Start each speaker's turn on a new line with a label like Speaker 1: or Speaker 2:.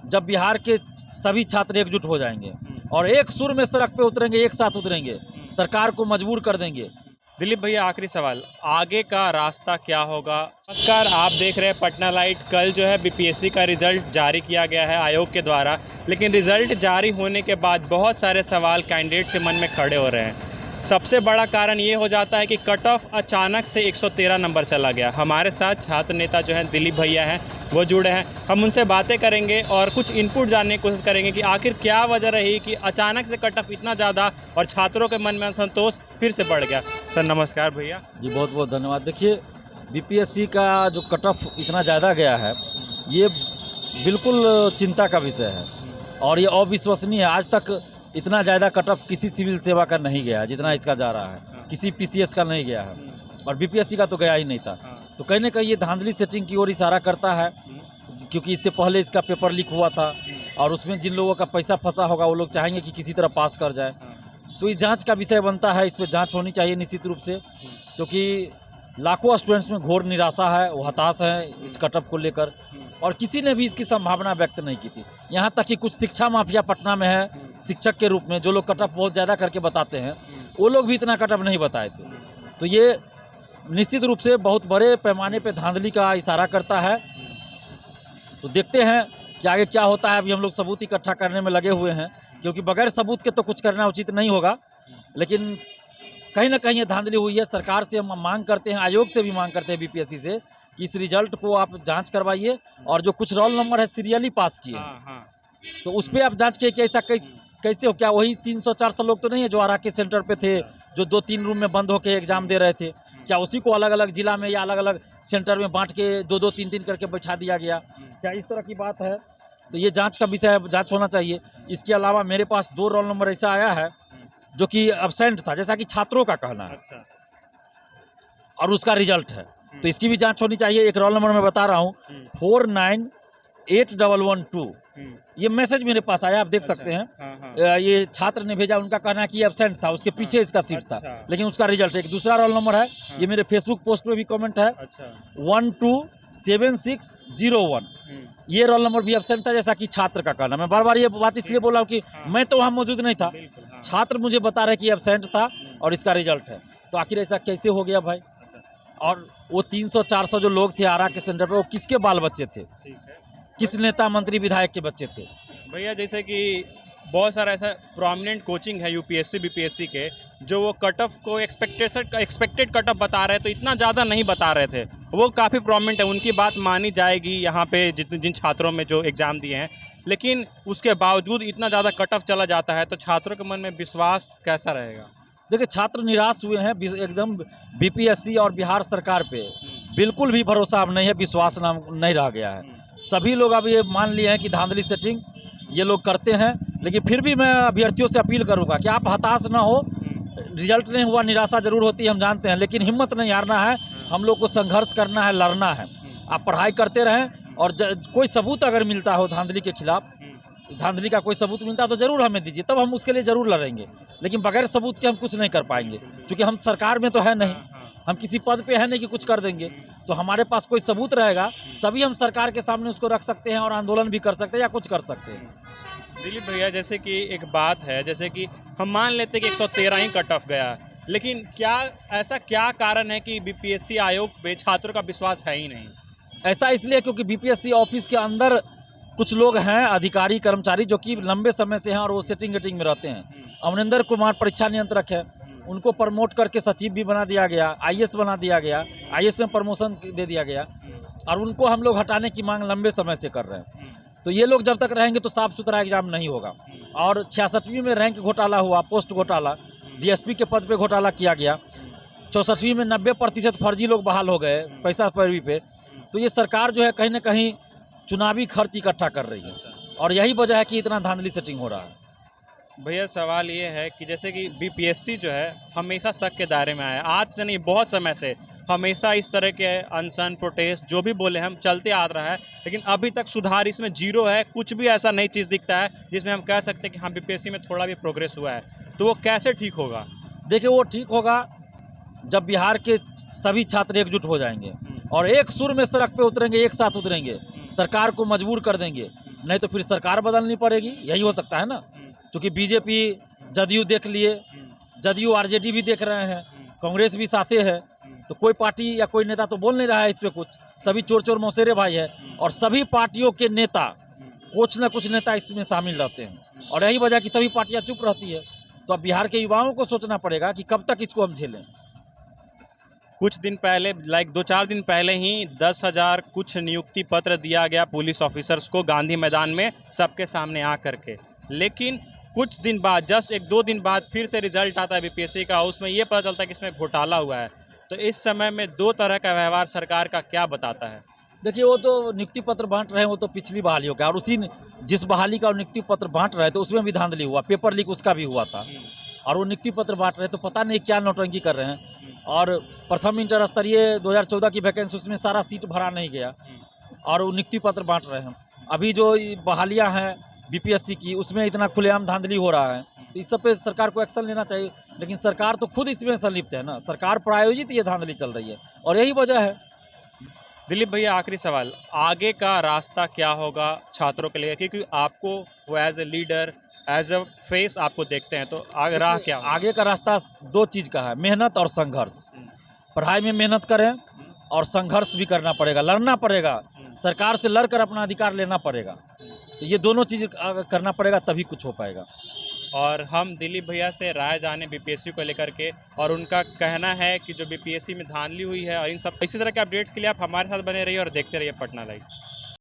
Speaker 1: जब बिहार के सभी छात्र एकजुट हो जाएंगे और एक सुर में सड़क पे उतरेंगे, एक साथ उतरेंगे, सरकार को मजबूर कर देंगे।
Speaker 2: दिलीप भैया, आखिरी सवाल, आगे का रास्ता क्या होगा? नमस्कार, आप देख रहे हैं पटना लाइट। कल जो है बीपीएससी का रिजल्ट जारी किया गया है आयोग के द्वारा, लेकिन रिजल्ट जारी होने के बाद बहुत सारे सवाल कैंडिडेट्स के मन में खड़े हो रहे हैं। सबसे बड़ा कारण ये हो जाता है कि कट ऑफ अचानक से 113 नंबर चला गया। हमारे साथ छात्र नेता जो हैं दिलीप भैया हैं, वो जुड़े हैं। हम उनसे बातें करेंगे और कुछ इनपुट जानने की कोशिश करेंगे कि आखिर क्या वजह रही कि अचानक से कट ऑफ इतना ज़्यादा और छात्रों के मन में असंतोष फिर से बढ़ गया। सर नमस्कार भैया।
Speaker 1: जी बहुत बहुत धन्यवाद। देखिए, बीपीएससी का जो कट ऑफ इतना ज़्यादा गया है, ये बिल्कुल चिंता का विषय है और ये अविश्वसनीय है। आज तक इतना ज़्यादा कट ऑफ किसी सिविल सेवा का नहीं गया है जितना इसका जा रहा है, किसी पीसीएस का नहीं गया है और बीपीएससी का तो गया ही नहीं था। तो कहीं ना कहीं ये धांधली सेटिंग की ओर इशारा करता है, क्योंकि इससे पहले इसका पेपर लीक हुआ था और उसमें जिन लोगों का पैसा फंसा होगा वो लोग चाहेंगे कि किसी तरह पास कर जाए। तो इस जांच का विषय बनता है, इस पर जांच होनी चाहिए निश्चित रूप से, क्योंकि लाखों स्टूडेंट्स में घोर निराशा है, वो हताश है इस कट ऑफ को लेकर और किसी ने भी इसकी संभावना व्यक्त नहीं की थी। यहाँ तक कि कुछ शिक्षा माफिया पटना में है, शिक्षक के रूप में जो लोग कट ऑफ बहुत ज़्यादा करके बताते हैं, वो लोग भी इतना कट ऑफ नहीं बताए थे। तो ये निश्चित रूप से बहुत बड़े पैमाने पे धांधली का इशारा करता है। तो देखते हैं कि आगे क्या होता है। अभी हम लोग सबूत इकट्ठा करने में लगे हुए हैं, क्योंकि बगैर सबूत के तो कुछ करना उचित नहीं होगा। लेकिन कहीं ना कहीं ये धांधली हुई है। सरकार से हम मांग करते हैं, आयोग से भी मांग करते हैं बीपीएससी से कि इस रिजल्ट को आप जांच करवाइए और जो कुछ रोल नंबर है सीरियली पास किए, तो उस पर आप जांच किए कि ऐसा कैसे हो। क्या वही 300-400 लोग तो नहीं है जो आरा के सेंटर पे थे, जो 2-3 रूम में बंद होकर एग्जाम दे रहे थे? क्या उसी को अलग अलग जिला में या अलग अलग सेंटर में बांट के 2-2, 3-3 करके बैठा दिया गया? क्या इस तरह की बात है? तो ये जांच का विषय है, जांच होना चाहिए। इसके अलावा मेरे पास 2 रोल नंबर ऐसा आया है जो कि एब्सेंट था, जैसा कि छात्रों का कहना है, और उसका रिजल्ट है, तो इसकी भी जांच होनी चाहिए। एक रोल नंबर मैं बता रहा हूँ 498112, ये मैसेज मेरे पास आया, आप देख सकते हैं। ये छात्र ने भेजा, उनका कहना है कि एब्सेंट था, उसके पीछे इसका सीट था, लेकिन उसका रिजल्ट है। एक दूसरा रोल नंबर है, ये मेरे फेसबुक पोस्ट पे भी कमेंट है, 127601, ये रोल नंबर भी एब्सेंट था, जैसा कि छात्र का कहना। मैं बार बार ये बात इसलिए बोल रहा हूँ कि मैं तो वहाँ मौजूद नहीं था, छात्र मुझे बता रहे कि एब्सेंट था और इसका रिजल्ट है। तो आखिर ऐसा कैसे हो गया भाई? और वो 300-400 जो लोग थे आरा के सेंटर पे, वो किसके बाल बच्चे थे? किस नेता मंत्री विधायक के बच्चे थे?
Speaker 2: भैया, जैसे कि बहुत सारा ऐसा प्रोमिनेंट कोचिंग है यूपीएससी बीपीएससी के, जो वो कट ऑफ को एक्सपेक्टेड कट ऑफ बता रहे, तो इतना ज़्यादा नहीं बता रहे थे। वो काफ़ी प्रोमिनेंट है, उनकी बात मानी जाएगी यहाँ पे जिन छात्रों में जो एग्ज़ाम दिए हैं, लेकिन उसके बावजूद इतना ज़्यादा कट ऑफ चला जाता है, तो छात्रों के मन में विश्वास कैसा रहेगा?
Speaker 1: देखिए, छात्र निराश हुए हैं एकदम। बीपीएससी और बिहार सरकार पे बिल्कुल भी भरोसा अब नहीं है, विश्वास नहीं रह गया है। सभी लोग अब ये मान लिए हैं कि धांधली सेटिंग ये लोग करते हैं। लेकिन फिर भी मैं अभ्यर्थियों से अपील करूंगा कि आप हताश ना हो। रिजल्ट नहीं हुआ, निराशा जरूर होती है, हम जानते हैं, लेकिन हिम्मत नहीं हारना है। हम लोग को संघर्ष करना है, लड़ना है। आप पढ़ाई करते रहें और कोई सबूत अगर मिलता हो धांधली के खिलाफ, धांधली का कोई सबूत मिलता है तो ज़रूर हमें दीजिए, तब हम उसके लिए ज़रूर लड़ेंगे। लेकिन बगैर सबूत के हम कुछ नहीं कर पाएंगे, क्योंकि हम सरकार में तो है नहीं, हम किसी पद पे है नहीं कि कुछ कर देंगे। तो हमारे पास कोई सबूत रहेगा तभी हम सरकार के सामने उसको रख सकते हैं और आंदोलन भी कर सकते हैं या कुछ कर सकते हैं।
Speaker 2: दिलीप भैया, जैसे कि एक बात है, जैसे कि हम मान लेते हैं कि 113 ही कट ऑफ गया, लेकिन ऐसा क्या कारण है कि बीपीएससी आयोग पे छात्रों का विश्वास है ही नहीं?
Speaker 1: ऐसा इसलिए क्योंकि बीपीएससी ऑफिस के अंदर कुछ लोग हैं, अधिकारी कर्मचारी, जो कि लंबे समय से हैं और वो सेटिंग वेटिंग में रहते हैं। अमरिंदर कुमार परीक्षा नियंत्रक है, उनको प्रमोट करके सचिव भी बना दिया गया, आईएएस बना दिया गया, आईएएस में प्रमोशन दे दिया गया, और उनको हम लोग हटाने की मांग लंबे समय से कर रहे हैं। तो ये लोग जब तक रहेंगे तो साफ सुथरा एग्जाम नहीं होगा। और 66वीं में रैंक घोटाला हुआ, पोस्ट घोटाला, डीएसपी के पद पे घोटाला किया गया। 64वीं में 90% फर्जी लोग बहाल हो गए पैसा पैरवी पे। तो ये सरकार जो है कहीं ना कहीं चुनावी खर्च इकट्ठा कर रही है, और यही वजह है कि इतना धांधली सेटिंग हो रहा है।
Speaker 2: भैया, सवाल ये है कि जैसे कि बीपीएससी जो है हमेशा शक के दायरे में आया, आज से नहीं बहुत समय से हमेशा इस तरह के अनशन, प्रोटेस्ट, जो भी बोले हम, चलते आ रहा है, लेकिन अभी तक सुधार इसमें जीरो है। कुछ भी ऐसा नई चीज़ दिखता है जिसमें हम कह सकते हैं कि हाँ बीपीएससी में थोड़ा भी प्रोग्रेस हुआ है, तो वो कैसे ठीक होगा?
Speaker 1: देखिए, वो ठीक होगा जब बिहार के सभी छात्र एकजुट हो जाएंगे और एक सुर में सड़क पे उतरेंगे, एक साथ उतरेंगे, सरकार को मजबूर कर देंगे नहीं तो फिर सरकार बदलनी पड़ेगी, यही हो सकता है ना। क्योंकि बीजेपी जदयू देख लिए, जदयू आरजेडी भी देख रहे हैं, कांग्रेस भी साथे है, तो कोई पार्टी या कोई नेता तो बोल नहीं रहा है इस पे कुछ। सभी चोर चोर मौसेरे भाई है, और सभी पार्टियों के नेता, कुछ न कुछ नेता इसमें शामिल रहते हैं, और यही वजह कि सभी पार्टियां चुप रहती है। तो अब बिहार के युवाओं को सोचना पड़ेगा कि कब तक इसको हम झेलें।
Speaker 2: कुछ दिन पहले, लाइक 2-4 दिन पहले ही 10,000 कुछ नियुक्ति पत्र दिया गया पुलिस ऑफिसर्स को गांधी मैदान में सबके सामने आ करके। लेकिन कुछ दिन बाद, जस्ट 1-2 दिन बाद फिर से रिजल्ट आता है बीपीएससी का, उसमें ये पता चलता है कि इसमें घोटाला हुआ है। तो इस समय में दो तरह का व्यवहार सरकार का क्या बताता है?
Speaker 1: देखिए, वो तो नियुक्ति पत्र बांट रहे हैं, वो तो पिछली बहालियों का, और उसी जिस बहाली का नियुक्ति पत्र बांट रहे थे उसमें भी धांधली हुआ, पेपर लीक उसका भी हुआ था, और वो नियुक्ति पत्र बांट रहे, तो पता नहीं क्या नौटंकी कर रहे हैं। और प्रथम इंटर स्तरीय 2014 की वैकेंसी, उसमें सारा सीट भरा नहीं गया, और वो नियुक्ति पत्र बांट रहे हैं। अभी जो बहालियाँ हैं बीपीएससी की, उसमें इतना खुलेआम धांधली हो रहा है, तो इस सब पे सरकार को एक्शन लेना चाहिए। लेकिन सरकार तो खुद इसमें संलिप्त है ना, सरकार प्रायोजित ये धांधली चल रही है, और यही वजह है।
Speaker 2: दिलीप भैया, आखिरी सवाल, आगे का रास्ता क्या होगा छात्रों के लिए? क्योंकि आपको वो as a leader, as a face आपको देखते हैं, तो आगे राह क्या होगा?
Speaker 1: आगे का रास्ता दो चीज़ का है, मेहनत और संघर्ष। पढ़ाई में मेहनत करें, और संघर्ष भी करना पड़ेगा, लड़ना पड़ेगा, सरकार से लड़कर अपना अधिकार लेना पड़ेगा। तो ये दोनों चीज़ करना पड़ेगा, तभी कुछ हो पाएगा।
Speaker 2: और हम दिलीप भैया से राय जाने बीपीएससी को लेकर के, और उनका कहना है कि जो बीपीएससी में धांधली हुई है, और इन सब इसी तरह के अपडेट्स के लिए आप हमारे साथ बने रहिए और देखते रहिए पटना लाइव।